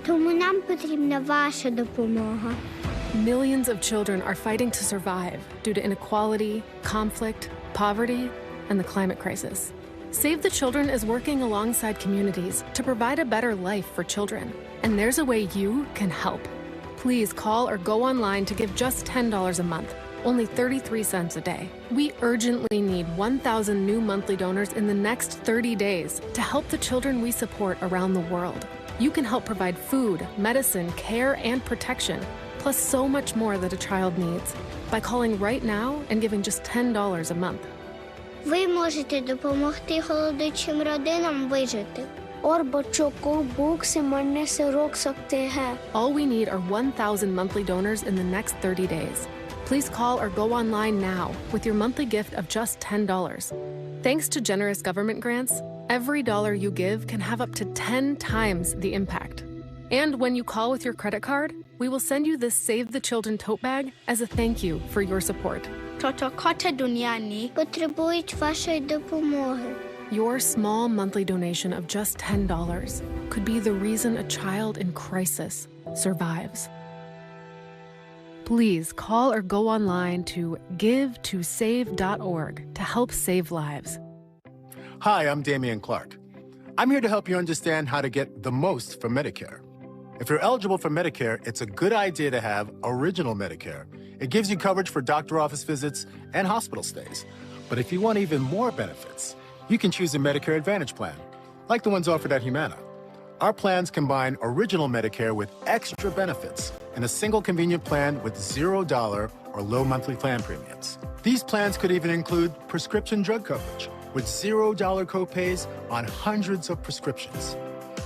Тому нам потрібна ваша допомога.
Millions of children are fighting to survive due to inequality, conflict, poverty, and the climate crisis. Save the Children is working alongside communities to provide a better life for children. And there's a way you can help. Please call or go online to give just $10 a month. Only 33 cents a day. We urgently need 1,000 new monthly donors in the next 30 days to help the children we support around the world. You can help provide food, medicine, care, and protection, plus so much more that a child needs by calling right now and giving just $10 a month.
Ви можете допомогти голодуючим родинам вижити. और बच्चों को भूख से मरने से रोक सकते हैं.
All we need are 1,000 monthly donors in the next 30 days. Please call or go online now with your monthly gift of just $10. Thanks to generous government grants, every dollar you give can have up to 10 times the impact. And when you call with your credit card, we will send you this Save the Children tote bag as a thank you for your support.
Toto kote duniani potrzebują waszej dopomogi.
Your small monthly donation of just $10 could be the reason a child in crisis survives. Please call or go online to givetosave.org to help save lives.
Hi, I'm Damian Clark. I'm here to help you understand how to get the most from Medicare. If you're eligible for Medicare, it's a good idea to have Original Medicare. It gives you coverage for doctor office visits and hospital stays. But if you want even more benefits, you can choose a Medicare Advantage plan, like the ones offered at Humana. Our plans combine Original Medicare with extra benefits in a single convenient plan with $0 or low monthly plan premiums. These plans could even include prescription drug coverage with $0 copays on hundreds of prescriptions.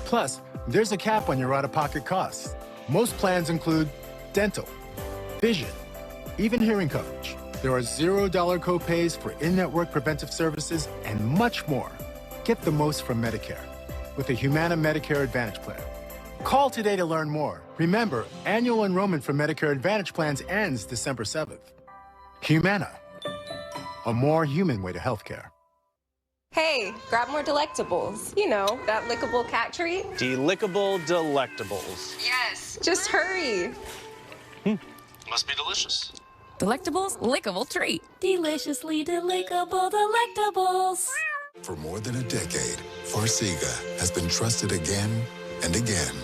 Plus, there's a cap on your out-of-pocket costs. Most plans include dental, vision, even hearing coverage. There are $0 copays for in-network preventive services and much more. Get the most from Medicare with a Humana Medicare Advantage plan. Call today to learn more. Remember, annual enrollment for Medicare Advantage plans ends December 7th. Humana, a more human way to healthcare.
Hey, grab more delectables. You know, that lickable cat treat.
Delickable delectables.
Yes, just hurry.
Must be delicious.
Delectables, lickable treat. Deliciously delectable delectables.
For more than a decade, Farxiga has been trusted again and again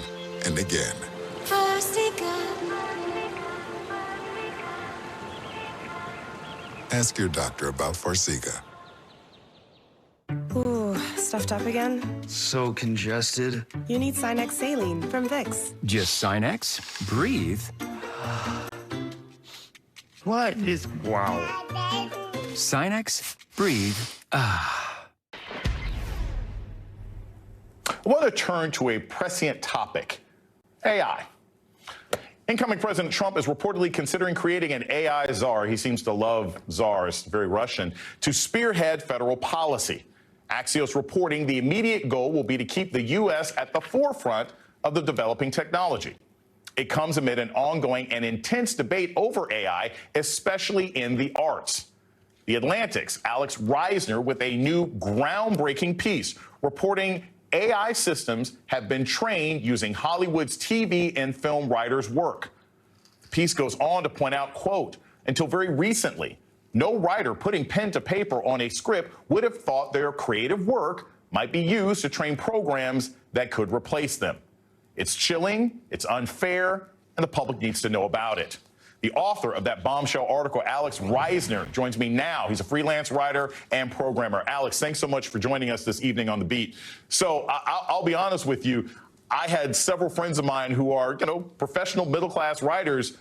and again.
Farxiga.
Ask your doctor about Farxiga.
Ooh, stuffed up again?
So congested.
You need Sinex saline from Vicks.
Just Sinex, breathe.
What is... Wow.
Sinex, breathe. Ah.
I want to turn to a prescient topic, AI. Incoming President Trump is reportedly considering creating an AI czar. He seems to love czars, very Russian, to spearhead federal policy. Axios reporting the immediate goal will be to keep the U.S. at the forefront of the developing technology. It comes amid an ongoing and intense debate over AI, especially in the arts. The Atlantic's Alex Reisner with a new groundbreaking piece reporting AI systems have been trained using Hollywood's TV and film writers' work. The piece goes on to point out, quote, until very recently, no writer putting pen to paper on a script would have thought their creative work might be used to train programs that could replace them. It's chilling, it's unfair, and the public needs to know about it. The author of that bombshell article, Alex Reisner, joins me now. He's a freelance writer and programmer. Alex, thanks so much for joining us this evening on The Beat. So I'll be honest with you. I had several friends of mine who are, professional middle-class writers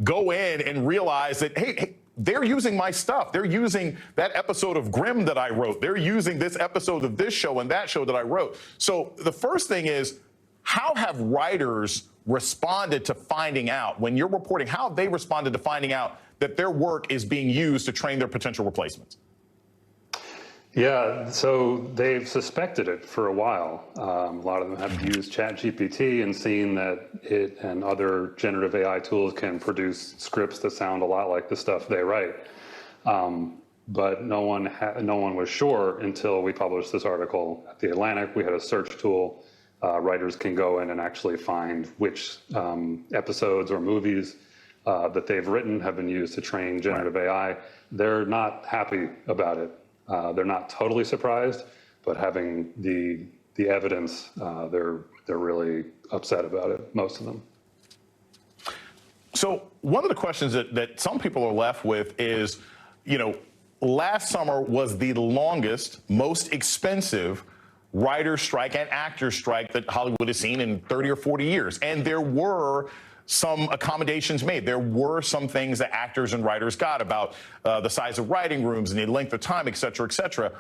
go in and realize that, hey, they're using my stuff. They're using that episode of Grimm that I wrote. They're using this episode of this show and that show that I wrote. So the first thing is, how have writers responded to finding out, when you're reporting, how have they responded to finding out that their work is being used to train their potential replacements?
Yeah, so they've suspected it for a while. A lot of them have used ChatGPT and seen that it and other generative AI tools can produce scripts that sound a lot like the stuff they write. But no one was sure until we published this article at The Atlantic. We had a search tool. Writers can go in and actually find which episodes or movies that they've written have been used to train generative AI. They're not happy about it. They're not totally surprised, but having the evidence, they're really upset about it, most of them.
So one of the questions that some people are left with is, last summer was the longest, most expensive writer strike and actor strike that Hollywood has seen in 30 or 40 years. And there were some accommodations made. There were some things that actors and writers got about the size of writing rooms and the length of time, et cetera, et cetera.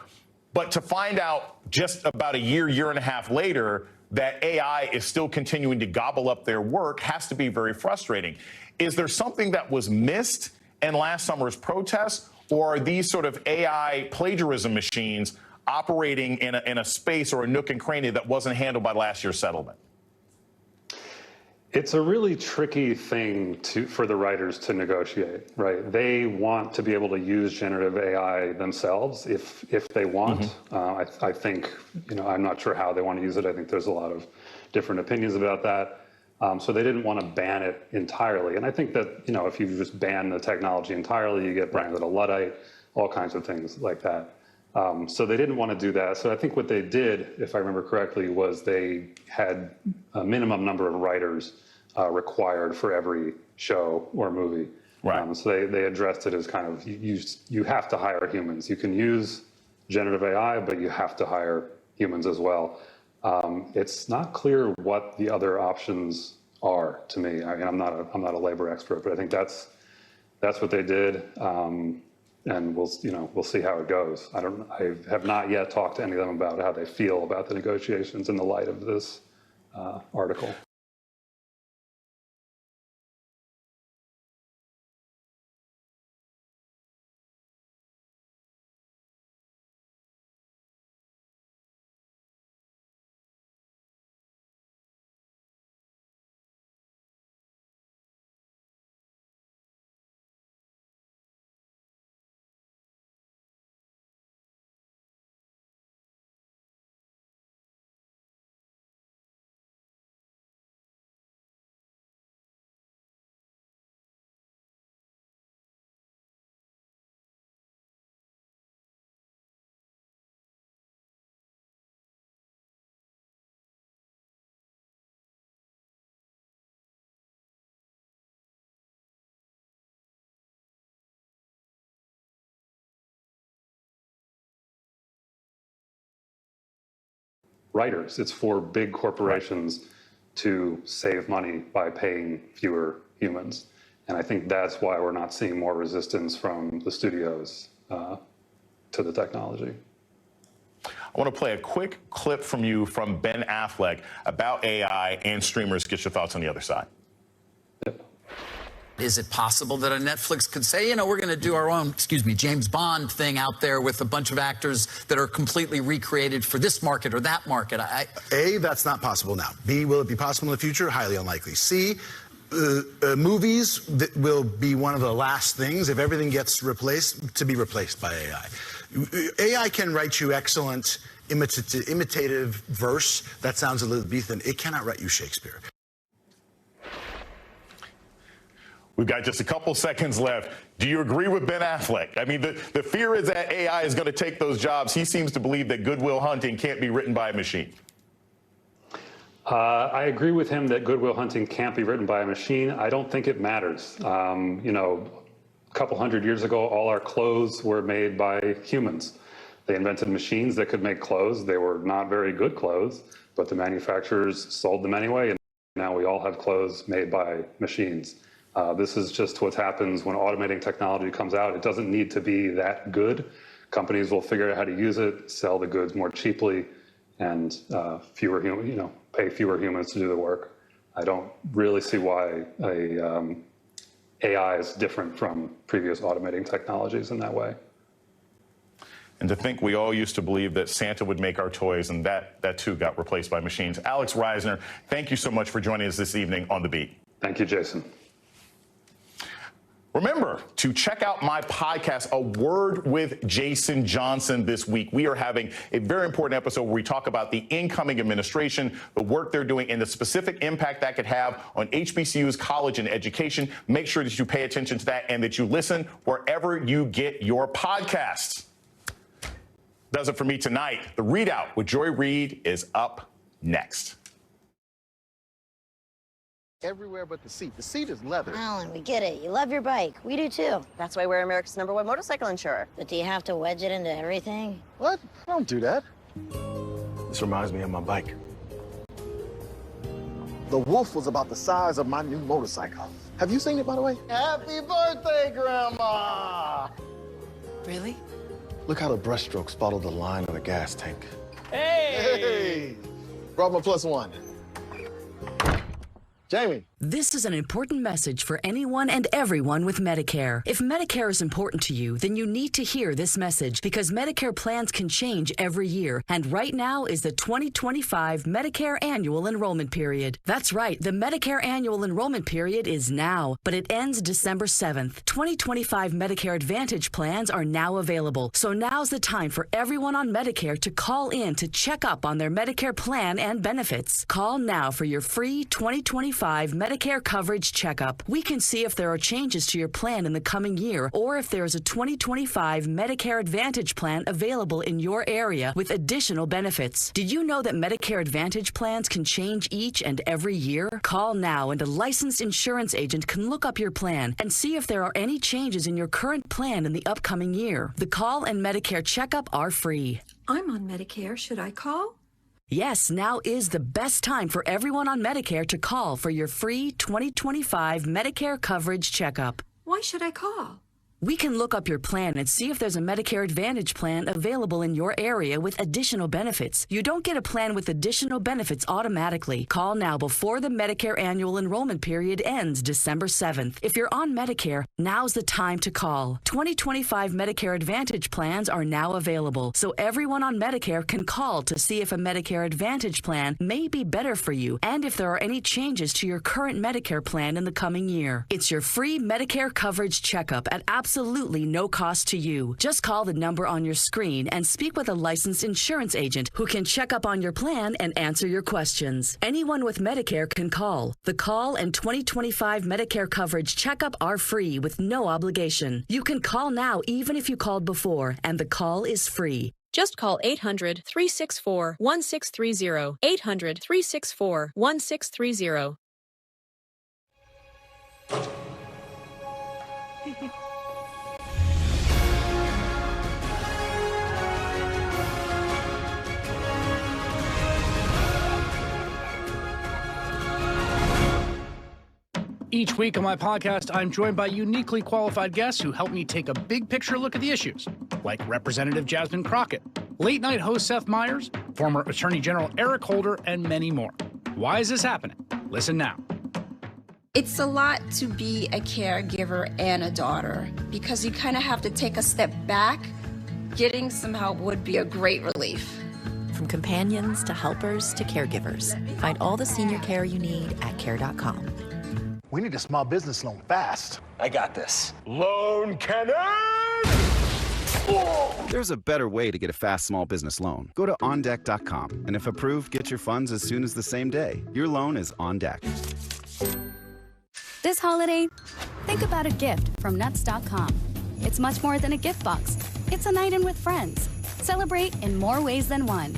But to find out just about a year and a half later that AI is still continuing to gobble up their work has to be very frustrating. Is there something that was missed? and last summer's protests? Or are these sort of AI plagiarism machines operating in a space or a nook and cranny that wasn't handled by last year's settlement?
It's a really tricky thing for the writers to negotiate, right? They want to be able to use generative AI themselves if they want. I think, I'm not sure how they want to use it. I think there's a lot of different opinions about that. So they didn't want to ban it entirely. And I think that, if you just ban the technology entirely, you get branded a Luddite, all kinds of things like that. So they didn't want to do that. So I think what they did, if I remember correctly, was they had a minimum number of writers required for every show or movie. Right. So they addressed it as kind of, you have to hire humans. You can use generative AI, but you have to hire humans as well. It's not clear what the other options are to me. I mean, I'm not a labor expert, but I think that's what they did. And we'll see how it goes. I have not yet talked to any of them about how they feel about the negotiations in the light of this article. Writers. It's for big corporations to save money by paying fewer humans. And I think that's why we're not seeing more resistance from the studios to the technology.
I want to play a quick clip from you from Ben Affleck about AI and streamers. Get your thoughts on the other side.
Is it possible that a Netflix could say, we're going to do our own, James Bond thing out there with a bunch of actors that are completely recreated for this market or that market?
A, that's not possible now. B, will it be possible in the future? Highly unlikely. C, movies will be one of the last things, if everything gets replaced, to be replaced by AI. AI can write you excellent imitative verse that sounds Elizabethan. It cannot write you Shakespeare.
We've got just a couple seconds left. Do you agree with Ben Affleck? I mean, the fear is that AI is going to take those jobs. He seems to believe that Good Will Hunting can't be written by a machine.
I agree with him that Good Will Hunting can't be written by a machine. I don't think it matters. A couple hundred years ago, all our clothes were made by humans. They invented machines that could make clothes. They were not very good clothes, but the manufacturers sold them anyway, and now we all have clothes made by machines. This is just what happens when automating technology comes out. It doesn't need to be that good. Companies will figure out how to use it, sell the goods more cheaply, and pay fewer humans to do the work. I don't really see why AI is different from previous automating technologies in that way.
And to think we all used to believe that Santa would make our toys, and that too got replaced by machines. Alex Reisner, thank you so much for joining us this evening on The Beat.
Thank you, Jason.
Remember to check out my podcast, A Word with Jason Johnson, this week. We are having a very important episode where we talk about the incoming administration, the work they're doing, and the specific impact that could have on HBCU's college and education. Make sure that you pay attention to that and that you listen wherever you get your podcasts. Does it for me tonight. The Readout with Joy Reid is up next.
Everywhere but the seat. The seat is leather.
Alan, we get it. You love your bike. We do too. That's why we're America's #1 motorcycle insurer. But do you have to wedge it into everything?
What? I don't do that. This reminds me of my bike. The wolf was about the size of my new motorcycle. Have you seen it, by the way? Happy birthday, Grandma!
Really?
Look how the brushstrokes follow the line of the gas tank.
Hey!
Hey! Brought my +1. Jamie,
This is an important message for anyone and everyone with Medicare. If Medicare is important to you, then you need to hear this message because Medicare plans can change every year. And right now is the 2025 Medicare Annual Enrollment Period. That's right, the Medicare Annual Enrollment Period is now, but it ends December 7th. 2025 Medicare Advantage plans are now available. So now's the time for everyone on Medicare to call in to check up on their Medicare plan and benefits. Call now for your free 2025 Medicare coverage checkup. We can see if there are changes to your plan in the coming year or if there is a 2025 Medicare Advantage plan available in your area with additional benefits. Did you know that Medicare Advantage plans can change each and every year? Call now and a licensed insurance agent can look up your plan and see if there are any changes in your current plan in the upcoming year. The call and Medicare checkup are free.
I'm on Medicare. Should I call?
Yes, now is the best time for everyone on Medicare to call for your free 2025 Medicare coverage checkup.
Why should I call?
We can look up your plan and see if there's a Medicare Advantage plan available in your area with additional benefits. You don't get a plan with additional benefits automatically. Call now before the Medicare Annual Enrollment Period ends December 7th. If you're on Medicare, now's the time to call. 2025 Medicare Advantage plans are now available, so everyone on Medicare can call to see if a Medicare Advantage plan may be better for you and if there are any changes to your current Medicare plan in the coming year. It's your free Medicare coverage checkup at absolutely no cost to you. Just call the number on your screen and speak with a licensed insurance agent who can check up on your plan and answer your questions. Anyone with Medicare can call. The call and 2025 Medicare coverage checkup are free with no obligation. You can call now even if you called before, and the call is free.
Just call 800-364-1630. 800-364-1630.
Each week on my podcast, I'm joined by uniquely qualified guests who help me take a big picture look at the issues, like Representative Jasmine Crockett, late night host Seth Meyers, former Attorney General Eric Holder, and many more. Why is this happening? Listen now.
It's a lot to be a caregiver and a daughter because you kind of have to take a step back. Getting some help would be a great relief.
From companions to helpers to caregivers, find all the senior care you need at care.com.
We need a small business loan fast.
I got this.
Loan cannon!
There's a better way to get a fast small business loan. Go to OnDeck.com, and if approved, get your funds as soon as the same day. Your loan is on deck.
This holiday, think about a gift from Nuts.com. It's much more than a gift box. It's a night in with friends. Celebrate in more ways than one.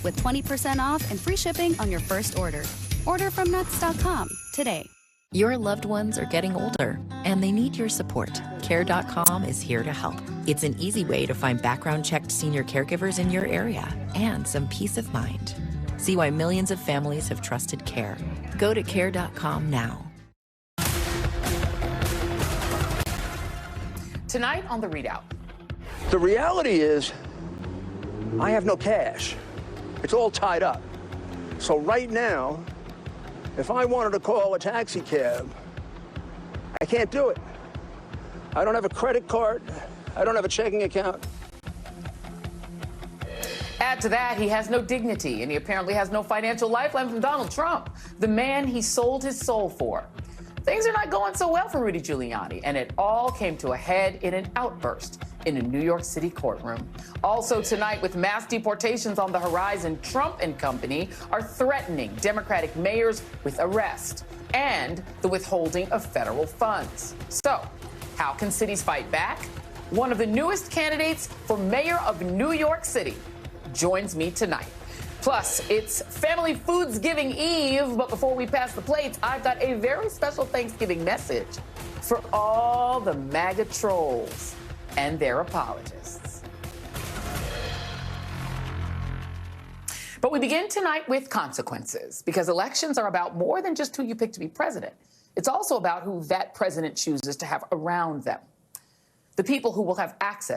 With 20% off and free shipping on your first order. Order from Nuts.com today.
Your loved ones are getting older, and they need your support. Care.com is here to help. It's an easy way to find background-checked senior caregivers in your area and some peace of mind. See why millions of families have trusted Care. Go to Care.com now.
Tonight on The Readout.
The reality is, I have no cash. It's all tied up. So right now, if I wanted to call a taxi cab, I can't do it. I don't have a credit card. I don't have a checking account.
Add to that, he has no dignity, and he apparently has no financial lifeline from Donald Trump, the man he sold his soul for. Things are not going so well for Rudy Giuliani, and it all came to a head in an outburst in a New York City courtroom. Also tonight, with mass deportations on the horizon, Trump and company are threatening Democratic mayors with arrest and the withholding of federal funds. So, how can cities fight back? One of the newest candidates for mayor of New York City joins me tonight. Plus, it's Family Foodsgiving Eve, but before we pass the plates, I've got a very special Thanksgiving message for all the MAGA trolls and their apologists. But we begin tonight with consequences, because elections are about more than just who you pick to be president. It's also about who that president chooses to have around them. The people who will have access